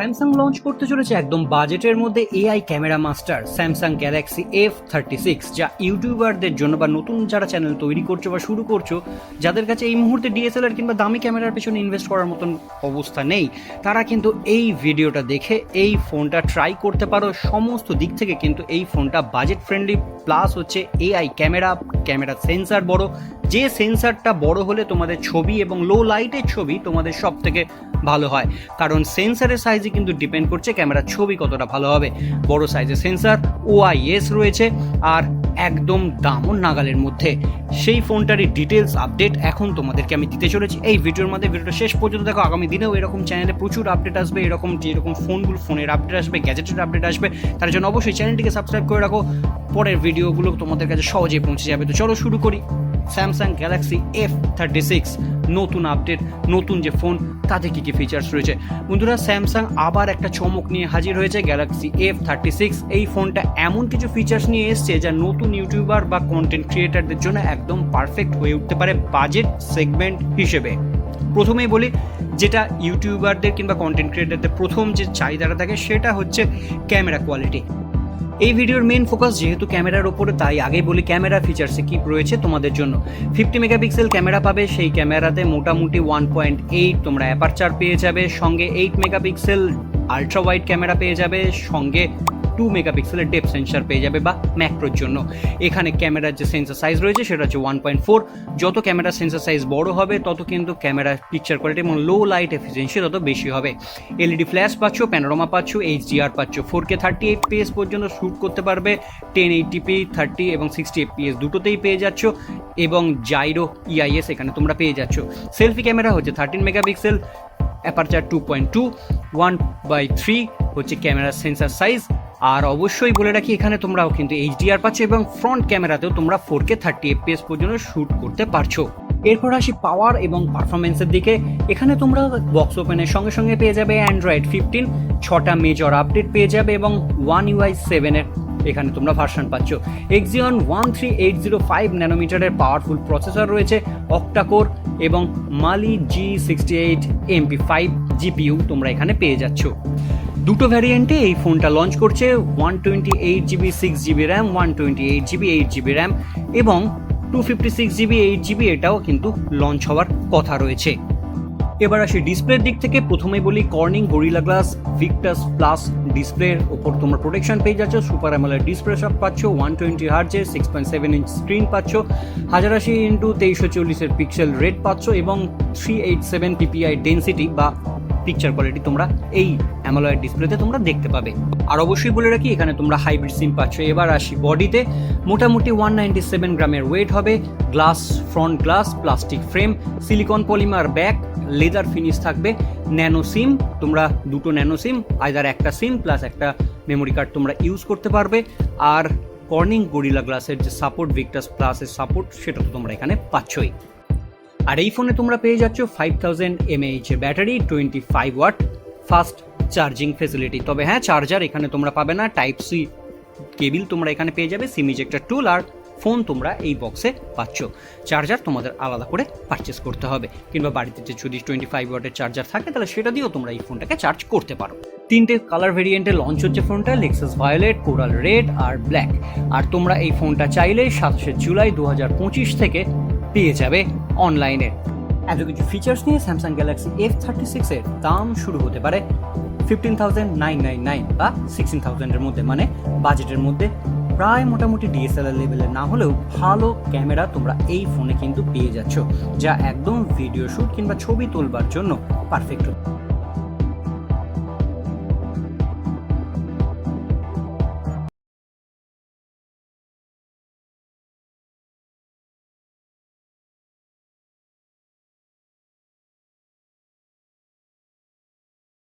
Samsung launch করতে চলেছে একদম বাজেটের মধ্যে AI camera master Samsung Galaxy F36, যা ইউটিউবারদের জন্য বা নতুন যারা চ্যানেল তৈরি করছো বা শুরু করছো, যাদের কাছে এই মুহূর্তে ডিএসএলআর কিংবা দামি ক্যামেরার পেছনে ইনভেস্ট করার মতন অবস্থা নেই, তারা কিন্তু এই ভিডিওটা দেখে এই ফোনটা ট্রাই করতে পারো। সমস্ত দিক থেকে কিন্তু এই ফোনটা বাজেট ফ্রেন্ডলি, প্লাস হচ্ছে এআই ক্যামেরা সেন্সার বড়, যে সেন্সারটা বড় হলে তোমাদের ছবি এবং লো লাইটের ছবি তোমাদের সব থেকে ভালো হয়, কারণ সেন্সারের সাইজে কিন্তু ডিপেন্ড করছে ক্যামেরার ছবি কতটা ভালো হবে। বড় সাইজের সেন্সার, OIS রয়েছে, আর একদম দামও নাগালের মধ্যে। সেই ফোনটারই ডিটেলস আপডেট এখন তোমাদেরকে আমি দিতে চলেছি এই ভিডিওর মধ্যে। ভিডিওটা শেষ পর্যন্ত দেখো। আগামী দিনেও এরকম চ্যানেলে প্রচুর আপডেট আসবে, এরকম যেরকম ফোনের আপডেট আসবে, গ্যাজেটের আপডেট আসবে, তার জন্য অবশ্যই চ্যানেলটিকে সাবস্ক্রাইব করে রাখো। পরের ভিডিওগুলো তোমাদের কাছে সহজেই পৌঁছে যাবে। তো চলো শুরু করি। স্যামসাং গ্যালাক্সি F36 নতুন আপডেট, নতুন যে ফোন, তাতে কী কী ফিচার্স রয়েছে। বন্ধুরা, স্যামসাং আবার একটা চমক নিয়ে হাজির হয়েছে। গ্যালাক্সি F36 এই ফোনটা এমন কিছু ফিচার্স নিয়ে এসছে যা নতুন ইউটিউবার বা কন্টেন্ট ক্রিয়েটারদের জন্য একদম পারফেক্ট হয়ে উঠতে পারে বাজেট সেগমেন্ট হিসেবে। প্রথমেই বলি, যেটা ইউটিউবারদের কিংবা কন্টেন্ট ক্রিয়েটারদের প্রথম যে চাহিদাটা থাকে সেটা হচ্ছে ক্যামেরা কোয়ালিটি। এই ভিডিওর মেন ফোকাস যেহেতু ক্যামেরার ওপরে, তাই আগেই বলি ক্যামেরা ফিচার্সে কী রয়েছে তোমাদের জন্য। 50 মেগাপিক্সেল ক্যামেরা পাবে, সেই ক্যামেরাতে মোটামুটি 1.8 তোমরা অ্যাপারচার পেয়ে যাবে, সঙ্গে 8 মেগাপিক্সেল আলট্রা ওয়াইড ক্যামেরা পেয়ে যাবে, সঙ্গে 2 মেগাপিক্সেলের ডেপথ সেন্সর পেয়ে যাবে বা ম্যাক্রোর জন্য। এখানে ক্যামেরার যে সেন্সর সাইজ রয়েছে সেটা হচ্ছে 1.4। যত ক্যামেরার সেন্সর সাইজ বড় হবে তত কিন্তু ক্যামেরার পিকচার কোয়ালিটি এবং লো লাইট এফিসিয়েন্সি তত বেশি হবে। এলইডি ফ্ল্যাশ পাচ্ছ, প্যানোরামা পাচ্ছ, HDR পাচ্ছ, 4K 30 FPS পর্যন্ত শ্যুট করতে পারবে, 1080p 30 এবং 60 FPS দুটোতেই পেয়ে যাচ্ছ, এবং জাইরো EIS এখানে তোমরা পেয়ে যাচ্ছ। সেলফি ক্যামেরা হচ্ছে 13 মেগাপিক্সেল, অ্যাপারচার 2.2, 1/3 হচ্ছে ক্যামেরার সেন্সর সাইজ। আর অবশ্যই বলে রাখি, এখানে তোমরাও কিন্তু HDR পাচ্ছ এবং ফ্রন্ট ক্যামেরাতেও তোমরা 4K 30 FPS পর্যন্ত শ্যুট করতে পারছো। এরপর আসি পাওয়ার এবং পারফরমেন্সের দিকে। এখানে তোমরা বক্স ওপেনের সঙ্গে সঙ্গে পেয়ে যাবে Android 15, 6টা মেজর আপডেট পেয়ে যাবে এবং One UI 7-এর এখানে তোমরা ভার্সন পাচ্ছ। Exynon 13805 ন্যানোমিটারের পাওয়ারফুল প্রসেসর রয়েছে, অক্টাকোর এবং Mali G68 MP5 GPU তোমরা এখানে পেয়ে যাচ্ছ। দুটো ভ্যারিয়েন্টে এই ফোনটা লঞ্চ করছে, 128GB 6GB RAM, 128GB 8GB RAM এবং 256GB 8GB এটাও কিন্তু লঞ্চ হওয়ার কথা রয়েছে। এবার আসি ডিসপ্লের দিক থেকে। প্রথমেই বলি, Corning gorilla glass Victus plus ডিসপ্লের ওপর তোমরা প্রোটেকশন পেয়ে যাচ্ছ। সুপার অ্যামোলেড ডিসপ্লে সব পাচ্ছ, 120 হার্জের 6.7 ইঞ্চ স্ক্রিন পাচ্ছ, 1080x2340 পিক্সেল রেট পাচ্ছ এবং 387 ppi ডেন্সিটি বা পিকচার কোয়ালিটি তোমরা এই অ্যামোলেড ডিসপ্লেতে তোমরা দেখতে পাবে। আর অবশ্যই বলে রাখি, এখানে তোমরা হাইব্রিড সিম পাচ্ছ। এবার আসি বডিতে। মোটামুটি 197 গ্রামের ওয়েট হবে, glass, front glass, plastic frame, silicon polymer back, leather finish থাকবে, ন্যানো সিম, তোমরা দুটো ন্যানো সিম, আইদার একটা সিম প্লাস একটা মেমোরি কার্ড তোমরা ইউজ করতে পারবে। আর কর্নিং গরিলা গ্লাসের যে সাপোর্ট, ভিক্টাস প্লাসের সাপোর্ট, সেটা তো তোমরা এখানে পাচ্ছই। আর এই ফোনে তোমরা পেয়ে যাচ্ছ 5000 mAh battery, 25 watt fast charging facility. তবে হ্যাঁ, চার্জার এখানে তোমরা পাবে না, Type-C কেবিল তোমরা এখানে পেয়ে যাবে, সিম ইজেক্টর টুল, আর ফোন তোমরা এই বক্সে পাচ্ছ। চার্জার তোমাদের আলাদা করে পারচেস করতে হবে, কিংবা বাড়িতে যে যদি 25 ওয়াটের চার্জার থাকে তাহলে সেটা দিয়েও তোমরা এই ফোনটাকে চার্জ করতে পারো। 3টে কালার ভেরিয়েন্টে লঞ্চ হচ্ছে ফোনটা, লেক্সাস ভায়োলেট, কোরাল রেড আর ব্ল্যাক। আর তোমরা এই ফোনটা চাইলে 27 জুলাই 2025 থেকে পেয়ে যাবে অনলাইনে। এত কিছু ফিচার্স নিয়ে স্যামসাং গ্যালাক্সি F36 এর দাম শুরু হতে পারে 15,999 বা 16,000-এর মধ্যে, মানে বাজেটের মধ্যে। প্রায় মোটামুটি ডিএসএলআর লেভেলের না হলেও ভালো ক্যামেরা তোমরা এই ফোনে কিন্তু পেয়ে যাচ্ছ, যা একদম ভিডিও শ্যুট কিংবা ছবি তোলবার জন্য পারফেক্ট।